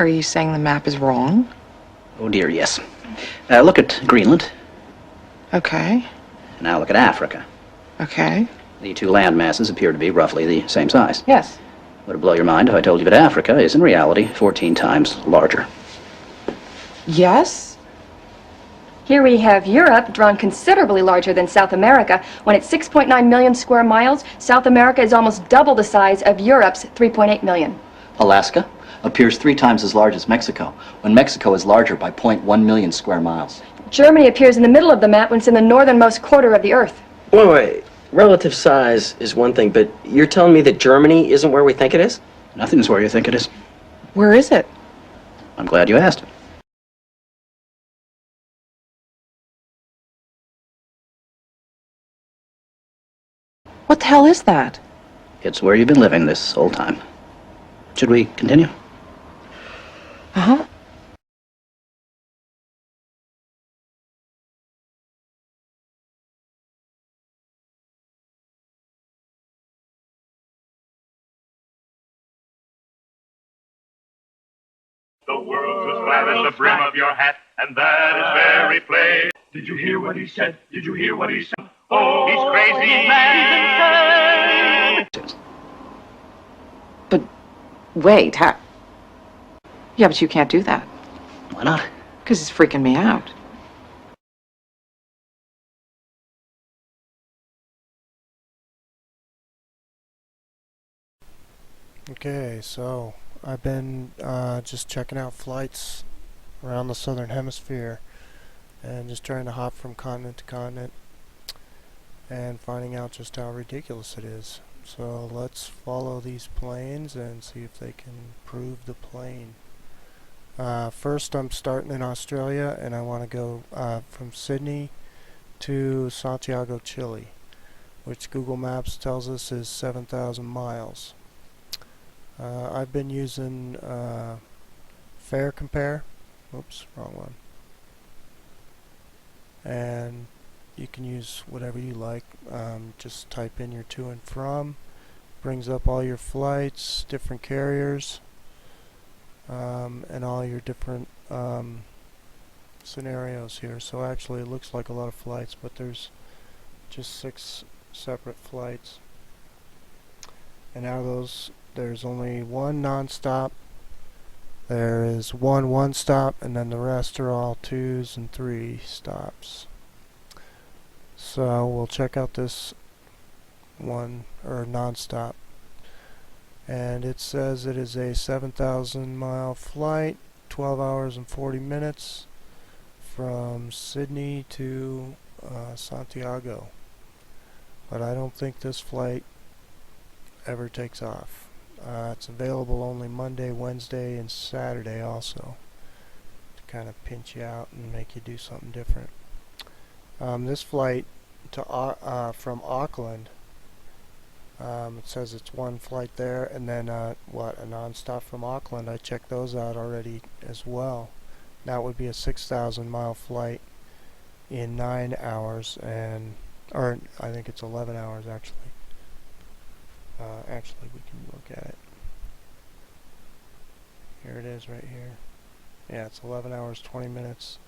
Are you saying the map is wrong? Oh dear, yes. Look at Greenland. Okay. Now look at Africa. Okay. The two land masses appear to be roughly the same size. Yes. Would it blow your mind if I told you that Africa is in reality 14 times larger? Yes? Here we have Europe, drawn considerably larger than South America. When it's 6.9 million square miles, South America is almost double the size of Europe's 3.8 million. Alaska appears 3 times as large as Mexico, when Mexico is larger by 0.1 million square miles. Germany appears in the middle of the map when it's in the northernmost quarter of the Earth. Wait. Relative size is one thing, but you're telling me that Germany isn't where we think it is? Nothing's where you think it is. Where is it? I'm glad you asked. What the hell is that? It's where you've been living this whole time. Should we continue? Uh-huh. The world's as flat as the brim of your hat, and that is very plain. Did you hear what he said? Did you hear what he said? Oh, he's crazy, he's mad. But wait, how? Yeah, but you can't do that. Why not? Because it's freaking me out. Okay, so I've been just checking out flights around the southern hemisphere and just trying to hop from continent to continent and finding out just how ridiculous it is. So let's follow these planes and see if they can prove the plane. First, I'm starting in Australia, and I want to go from Sydney to Santiago, Chile, which Google Maps tells us is 7,000 miles. I've been using Fare Compare. Oops, wrong one. And you can use whatever you like. Just type in your to and from. Brings up all your flights, different carriers, and all your different scenarios here. So actually it looks like a lot of flights, but there's just 6 separate flights. And out of those, there's only one non-stop, there is one stop, and then the rest are all 2s and 3 stops. So we'll check out this one, or non-stop, and it says it is a 7,000 mile flight, 12 hours and 40 minutes from Sydney to Santiago, but I don't think this flight ever takes off. It's available only Monday, Wednesday, and Saturday also, to kind of pinch you out and make you do something different. This flight to from Auckland, it says it's one flight there, and then a non-stop from Auckland. I checked those out already as well. That would be a 6,000 mile flight in 9 hours, or I think it's 11 hours actually. Actually, we can look at it. Here it is right here. Yeah, it's 11 hours 20 minutes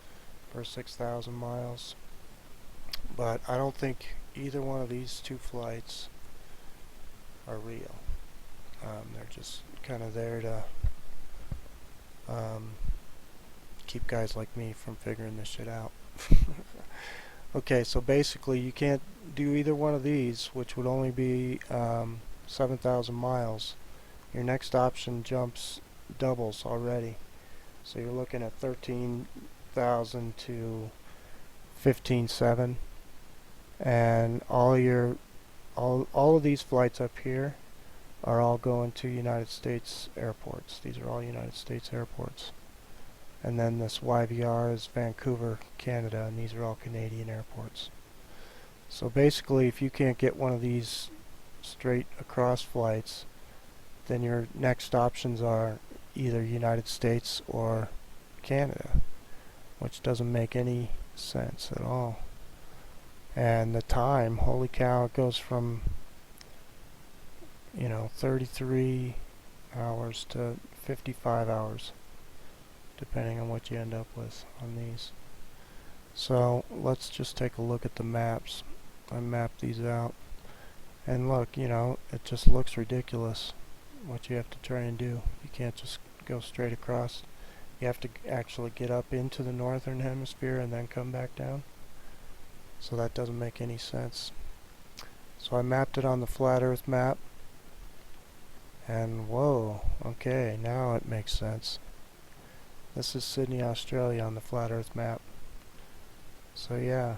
for 6,000 miles. But I don't think either one of these 2 flights are real. They're just kind of there to keep guys like me from figuring this shit out. Okay, so basically you can't do either one of these, which would only be 7,000 miles. Your next option doubles already, so you're looking at 13,000 to 15,700, and all of these flights up here are all going to United States airports. These are all United States airports, and then this YVR is Vancouver, Canada, and these are all Canadian airports. So basically, if you can't get one of these straight across flights, then your next options are either United States or Canada, which doesn't make any sense at all. And the time, holy cow, it goes from 33 hours to 55 hours. depending on what you end up with on these. So let's just take a look at the maps. I mapped these out, and look, you know, it just looks ridiculous what you have to try and do. You can't just go straight across. You have to actually get up into the northern hemisphere and then come back down. So that doesn't make any sense. So I mapped it on the flat earth map, and whoa, okay, now it makes sense. This is Sydney, Australia on the flat earth map. So yeah,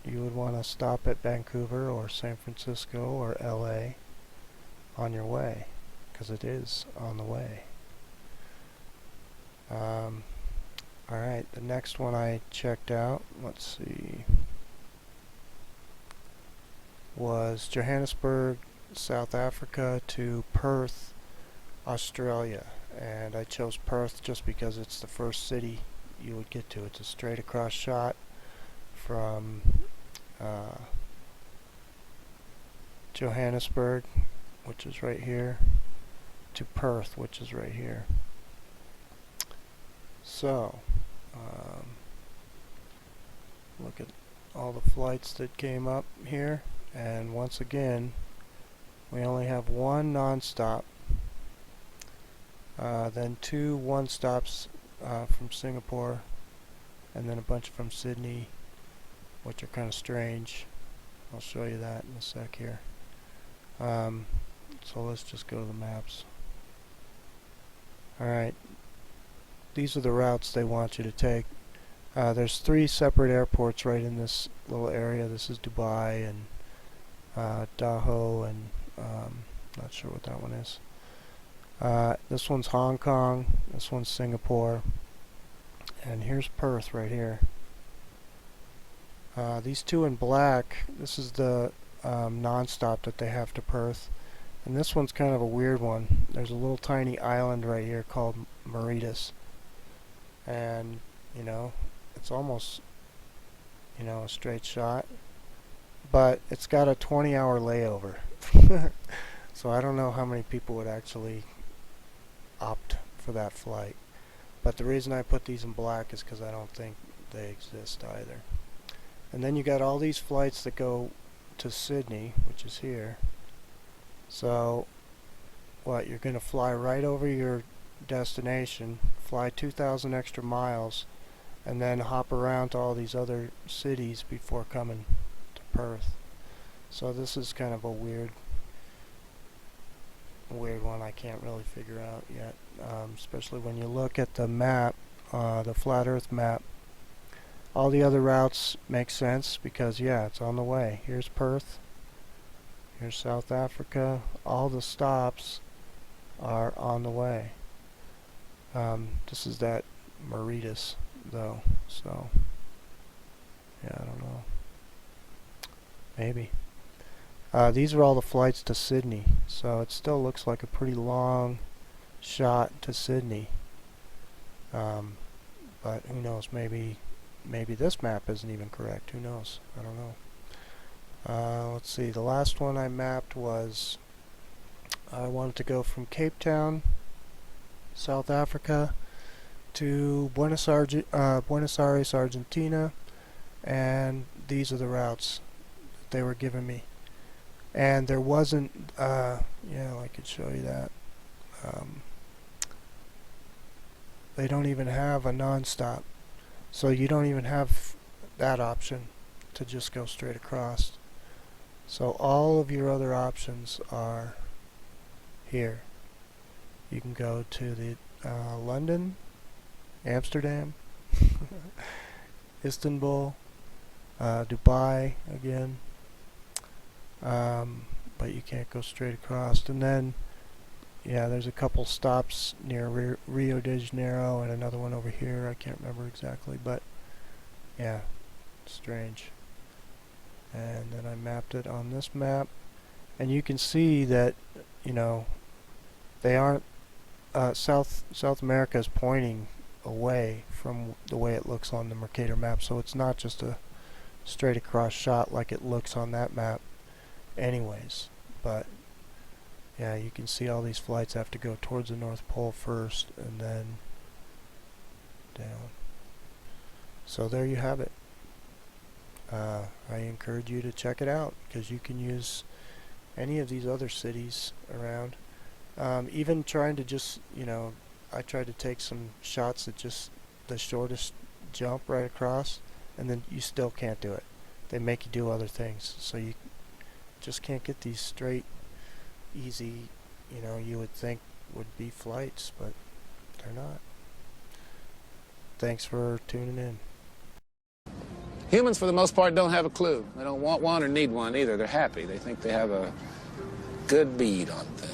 you would want to stop at Vancouver or San Francisco or LA on your way, because it is on the way. Alright, the next one I checked out, let's see, was Johannesburg, South Africa to Perth, Australia. And I chose Perth just because it's the first city you would get to. It's a straight across shot from Johannesburg, which is right here, to Perth, which is right here. So, look at all the flights that came up here, and once again, we only have one non-stop, then two one-stops from Singapore, and then a bunch from Sydney, which are kind of strange. I'll show you that in a sec here. So let's just go to the maps. Alright, these are the routes they want you to take. There's 3 separate airports right in this little area. This is Dubai and Dahou, and not sure what that one is. This one's Hong Kong, this one's Singapore, and here's Perth right here. These two in black, this is the non-stop that they have to Perth, and this one's kind of a weird one. There's a little tiny island right here called Mauritius, and you know, it's almost, you know, a straight shot, but it's got a 20-hour layover. So I don't know how many people would actually opt for that flight, but the reason I put these in black is because I don't think they exist either. And then you got all these flights that go to Sydney, which is here. So what, you're going to fly right over your destination, fly 2,000 extra miles, and then hop around to all these other cities before coming to Perth. So this is kind of a weird one I can't really figure out yet, especially when you look at the map, the flat earth map. All the other routes make sense because yeah, it's on the way. Here's Perth, here's South Africa, all the stops are on the way. This is that Mauritius though, so yeah, I don't know, maybe. These are all the flights to Sydney, so it still looks like a pretty long shot to Sydney. But who knows, maybe this map isn't even correct, who knows, I don't know. Let's see, the last one I mapped was, I wanted to go from Cape Town, South Africa, to Buenos Aires, Argentina, and these are the routes that they were giving me. And there wasn't, yeah, I could show you that. They don't even have a non-stop. So you don't even have that option to just go straight across. So all of your other options are here. You can go to the London, Amsterdam, Istanbul, Dubai again. But you can't go straight across. And then, yeah, there's a couple stops near Rio de Janeiro and another one over here. I can't remember exactly, but yeah, strange. And then I mapped it on this map, and you can see that, you know, they aren't. South America is pointing away from the way it looks on the Mercator map, so it's not just a straight across shot like it looks on that map anyways. But yeah, you can see all these flights have to go towards the North Pole first, and then down. So there you have it. I encourage you to check it out because you can use any of these other cities around. Even trying to just, you know, I tried to take some shots at just the shortest jump right across, and then you still can't do it. They make you do other things, so you just can't get these straight, easy, you know, you would think would be flights, but they're not. Thanks for tuning in. Humans, for the most part, don't have a clue. They don't want one or need one either. They're happy. They think they have a good bead on things.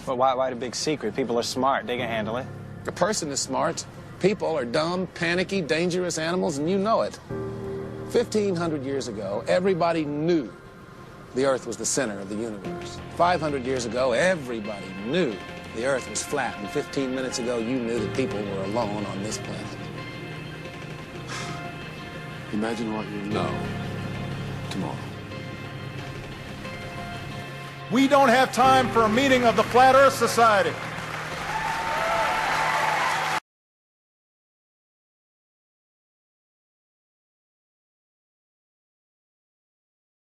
Well, why the big secret? People are smart. They can handle it. A person is smart. People are dumb, panicky, dangerous animals, and you know it. 1,500 years ago, everybody knew the Earth was the center of the universe. 500 years ago, everybody knew the Earth was flat. And 15 minutes ago, you knew that people were alone on this planet. Imagine what you know tomorrow. We don't have time for a meeting of the Flat Earth Society.